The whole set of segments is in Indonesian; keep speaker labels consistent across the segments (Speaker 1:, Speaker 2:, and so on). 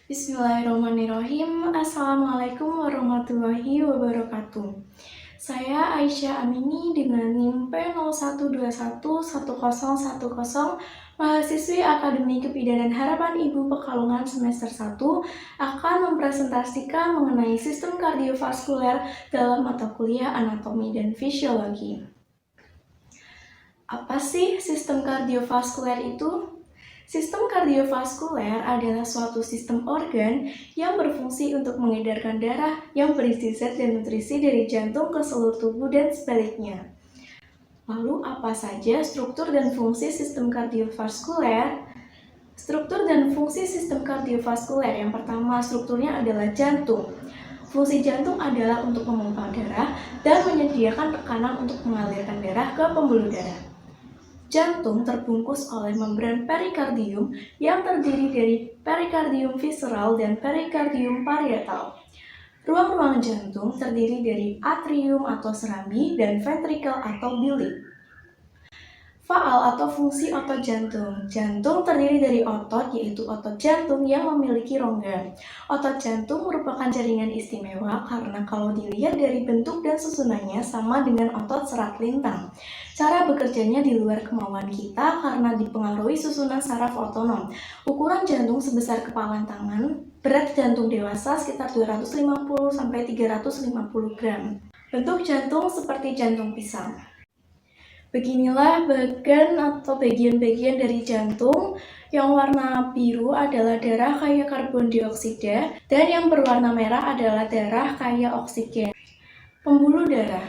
Speaker 1: Bismillahirrahmanirrahim. Assalamualaikum warahmatullahi wabarakatuh. Saya Aisyah Amini dengan NIM P01211010, mahasiswi Akademi Kebidanan Harapan Ibu Pekalongan semester 1, akan mempresentasikan mengenai sistem kardiovaskuler dalam mata kuliah anatomi dan fisiologi. Apa sih sistem kardiovaskuler itu? Sistem kardiovaskuler adalah suatu sistem organ yang berfungsi untuk mengedarkan darah yang berisi zat dan nutrisi dari jantung ke seluruh tubuh dan sebaliknya. Lalu apa saja struktur dan fungsi sistem kardiovaskuler? Struktur dan fungsi sistem kardiovaskuler yang pertama strukturnya adalah jantung. Fungsi jantung adalah untuk memompa darah dan menyediakan tekanan untuk mengalirkan darah ke pembuluh darah. Jantung terbungkus oleh membran perikardium yang terdiri dari perikardium visceral dan perikardium parietal. Ruang-ruang jantung terdiri dari atrium atau serambi dan ventricle atau bilik. Faal atau fungsi otot jantung. Jantung terdiri dari otot, yaitu otot jantung yang memiliki rongga. Otot jantung merupakan jaringan istimewa karena kalau dilihat dari bentuk dan susunannya sama dengan otot serat lintang. Cara bekerjanya di luar kemauan kita karena dipengaruhi susunan saraf otonom. Ukuran jantung sebesar kepalan tangan, berat jantung dewasa sekitar 250-350 gram. Bentuk jantung seperti jantung pisang. Beginilah bagian-bagian dari jantung. Yang warna biru adalah darah kaya karbon dioksida dan yang berwarna merah adalah darah kaya oksigen. Pembuluh darah.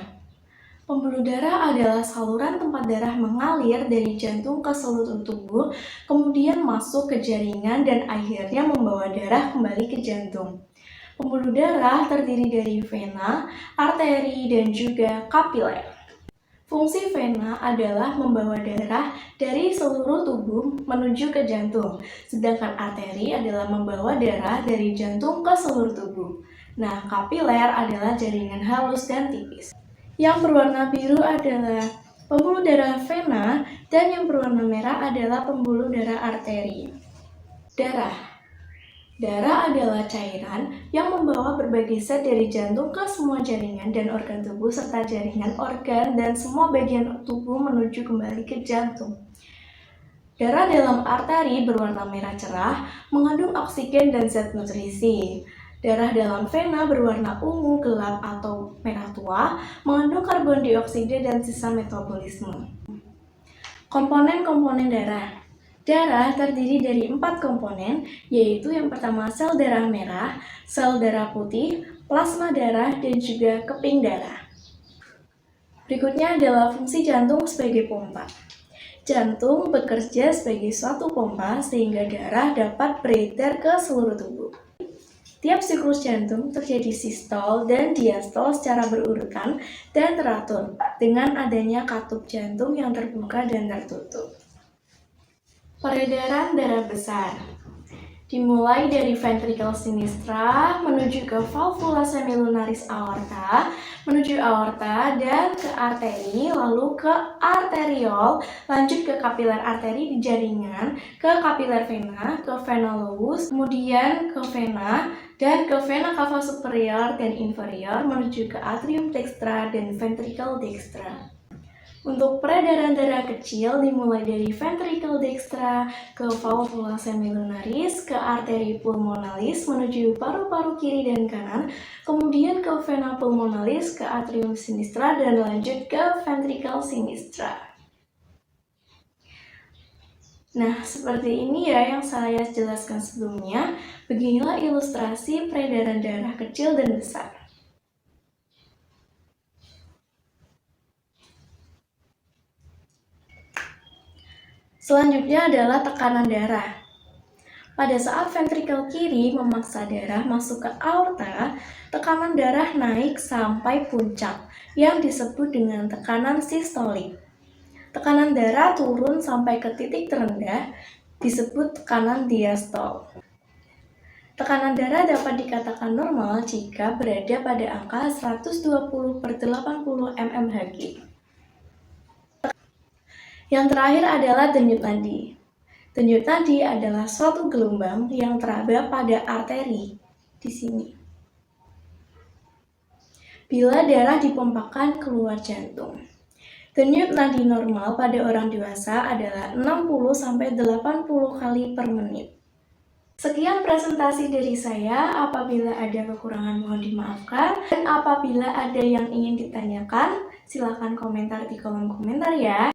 Speaker 1: Pembuluh darah adalah saluran tempat darah mengalir dari jantung ke seluruh tubuh, kemudian masuk ke jaringan dan akhirnya membawa darah kembali ke jantung. Pembuluh darah terdiri dari vena, arteri, dan juga kapiler. Fungsi vena adalah membawa darah dari seluruh tubuh menuju ke jantung, sedangkan arteri adalah membawa darah dari jantung ke seluruh tubuh. Nah, kapiler adalah jaringan halus dan tipis. Yang berwarna biru adalah pembuluh darah vena dan yang berwarna merah adalah pembuluh darah arteri. Darah. Darah adalah cairan yang membawa berbagai zat dari jantung ke semua jaringan dan organ tubuh serta jaringan organ dan semua bagian tubuh menuju kembali ke jantung. Darah dalam arteri berwarna merah cerah, mengandung oksigen dan zat nutrisi. Darah dalam vena berwarna ungu gelap atau merah tua, mengandung karbon dioksida dan sisa metabolisme. Komponen-komponen darah. Darah terdiri dari 4 komponen, yaitu yang pertama sel darah merah, sel darah putih, plasma darah, dan juga keping darah. Berikutnya adalah fungsi jantung sebagai pompa. Jantung bekerja sebagai suatu pompa sehingga darah dapat beredar ke seluruh tubuh. Tiap siklus jantung terjadi sistol dan diastol secara berurutan dan teratur dengan adanya katup jantung yang terbuka dan tertutup. Peredaran darah besar dimulai dari ventricle sinistra menuju ke valvula semilunaris aorta, menuju aorta dan ke arteri, lalu ke arteriol, lanjut ke kapiler arteri di jaringan, ke kapiler vena, ke vena lobus, kemudian ke vena, dan ke vena cava superior dan inferior menuju ke atrium dextra dan ventricle dextra. Untuk peredaran darah kecil dimulai dari ventricle dextra ke valvula semilunaris, ke arteri pulmonalis menuju paru-paru kiri dan kanan, kemudian ke vena pulmonalis, ke atrium sinistra, dan lanjut ke ventricle sinistra. Nah, seperti ini ya yang saya jelaskan sebelumnya. Beginilah ilustrasi peredaran darah kecil dan besar. Selanjutnya adalah tekanan darah. Pada saat ventrikel kiri memaksa darah masuk ke aorta, tekanan darah naik sampai puncak yang disebut dengan tekanan sistolik. Tekanan darah turun sampai ke titik terendah disebut tekanan diastol. Tekanan darah dapat dikatakan normal jika berada pada angka 120/80 mmHg. Yang terakhir adalah denyut nadi. Denyut nadi adalah suatu gelombang yang teraba pada arteri di sini. Bila darah dipompakan keluar jantung. Denyut nadi normal pada orang dewasa adalah 60-80 kali per menit. Sekian presentasi dari saya. Apabila ada kekurangan mohon dimaafkan. Dan apabila ada yang ingin ditanyakan, silakan komentar di kolom komentar ya.